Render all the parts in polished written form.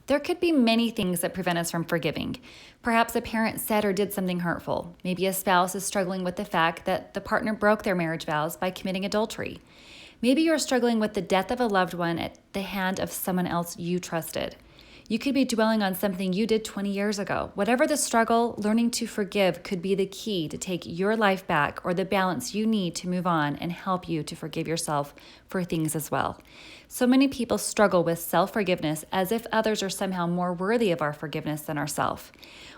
There could be many things that prevent us from forgiving. Perhaps a parent said or did something hurtful. Maybe a spouse is struggling with the fact that the partner broke their marriage vows by committing adultery. Maybe you're struggling with the death of a loved one at the hand of someone else you trusted. You could be dwelling on something you did 20 years ago. Whatever the struggle, learning to forgive could be the key to take your life back or the balance you need to move on and help you to forgive yourself for things as well. So many people struggle with self-forgiveness as if others are somehow more worthy of our forgiveness than ourselves.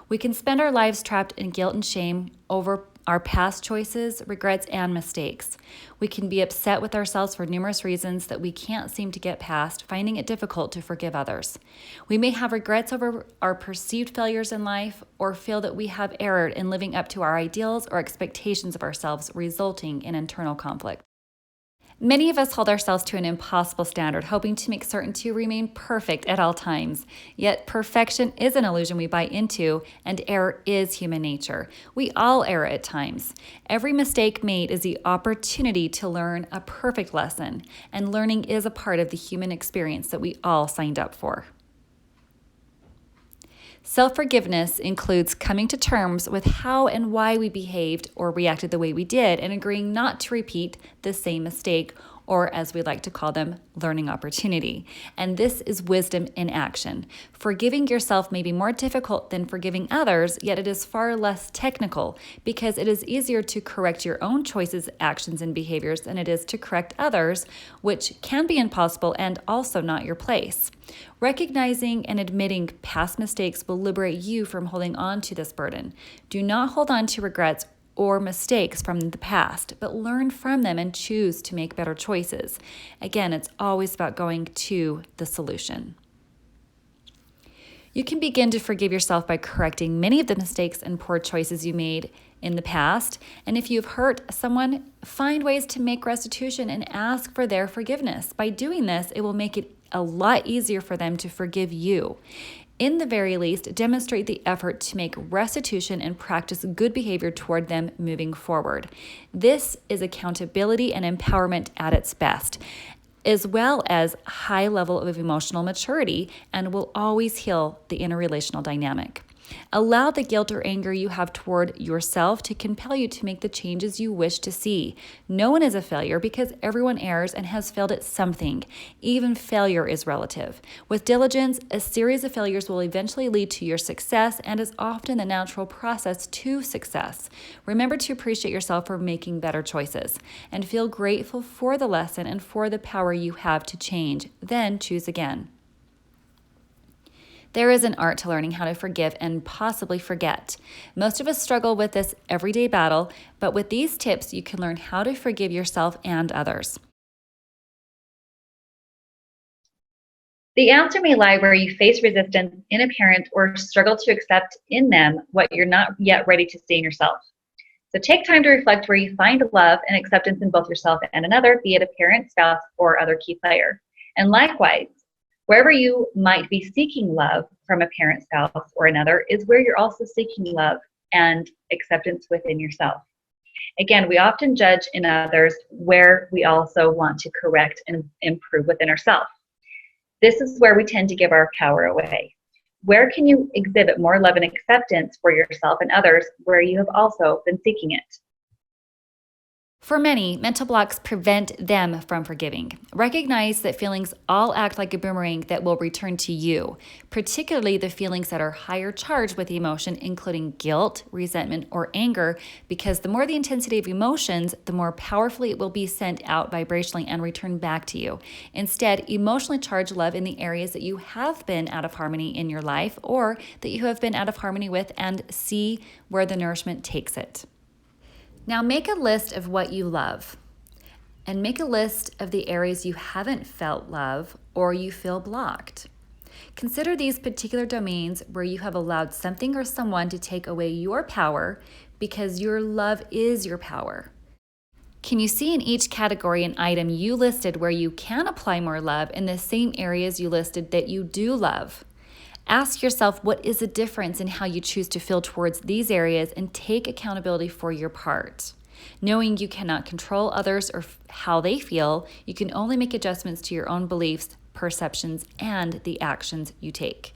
We can spend our lives trapped in guilt and shame over our past choices, regrets, and mistakes. We can be upset with ourselves for numerous reasons that we can't seem to get past, finding it difficult to forgive others. We may have regrets over our perceived failures in life or feel that we have erred in living up to our ideals or expectations of ourselves, resulting in internal conflict. Many of us hold ourselves to an impossible standard, hoping to make certain to remain perfect at all times. Yet perfection is an illusion we buy into, and error is human nature. We all err at times. Every mistake made is the opportunity to learn a perfect lesson, and learning is a part of the human experience that we all signed up for. Self-forgiveness includes coming to terms with how and why we behaved or reacted the way we did and agreeing not to repeat the same mistake, or as we like to call them, learning opportunity. And this is wisdom in action. Forgiving yourself may be more difficult than forgiving others, yet it is far less technical because it is easier to correct your own choices, actions, and behaviors than it is to correct others, which can be impossible and also not your place. Recognizing and admitting past mistakes will liberate you from holding on to this burden. Do not hold on to regrets or mistakes from the past, but learn from them and choose to make better choices. Again, it's always about going to the solution. You can begin to forgive yourself by correcting many of the mistakes and poor choices you made in the past. And if you've hurt someone, find ways to make restitution and ask for their forgiveness. By doing this, it will make it a lot easier for them to forgive you. In the very least, demonstrate the effort to make restitution and practice good behavior toward them moving forward. This is accountability and empowerment at its best, as well as a high level of emotional maturity, and will always heal the interrelational dynamic. Allow the guilt or anger you have toward yourself to compel you to make the changes you wish to see. No one is a failure because everyone errs and has failed at something. Even failure is relative. With diligence, a series of failures will eventually lead to your success and is often the natural process to success. Remember to appreciate yourself for making better choices and feel grateful for the lesson and for the power you have to change. Then choose again. There is an art to learning how to forgive and possibly forget. Most of us struggle with this everyday battle, but with these tips, you can learn how to forgive yourself and others. The answer may lie where you face resistance in a parent or struggle to accept in them what you're not yet ready to see in yourself. So take time to reflect where you find love and acceptance in both yourself and another, be it a parent, spouse, or other key player. And likewise, wherever you might be seeking love from a parent, spouse, or another is where you're also seeking love and acceptance within yourself. Again, we often judge in others where we also want to correct and improve within ourselves. This is where we tend to give our power away. Where can you exhibit more love and acceptance for yourself and others where you have also been seeking it? For many, mental blocks prevent them from forgiving. Recognize that feelings all act like a boomerang that will return to you, particularly the feelings that are higher charged with emotion, including guilt, resentment, or anger, because the more the intensity of emotions, the more powerfully it will be sent out vibrationally and return back to you. Instead, emotionally charge love in the areas that you have been out of harmony in your life or that you have been out of harmony with and see where the nourishment takes it. Now make a list of what you love and make a list of the areas you haven't felt love or you feel blocked. Consider these particular domains where you have allowed something or someone to take away your power because your love is your power. Can you see in each category an item you listed where you can apply more love in the same areas you listed that you do love? Ask yourself what is the difference in how you choose to feel towards these areas and take accountability for your part. Knowing you cannot control others or how they feel, you can only make adjustments to your own beliefs, perceptions, and the actions you take.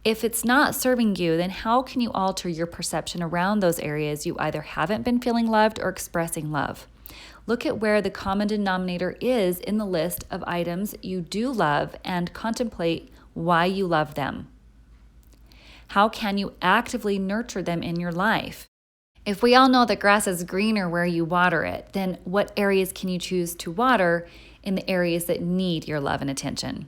If it's not serving you, then how can you alter your perception around those areas you either haven't been feeling loved or expressing love? Look at where the common denominator is in the list of items you do love and contemplate why you love them. How can you actively nurture them in your life? If we all know that grass is greener where you water it, then what areas can you choose to water in the areas that need your love and attention?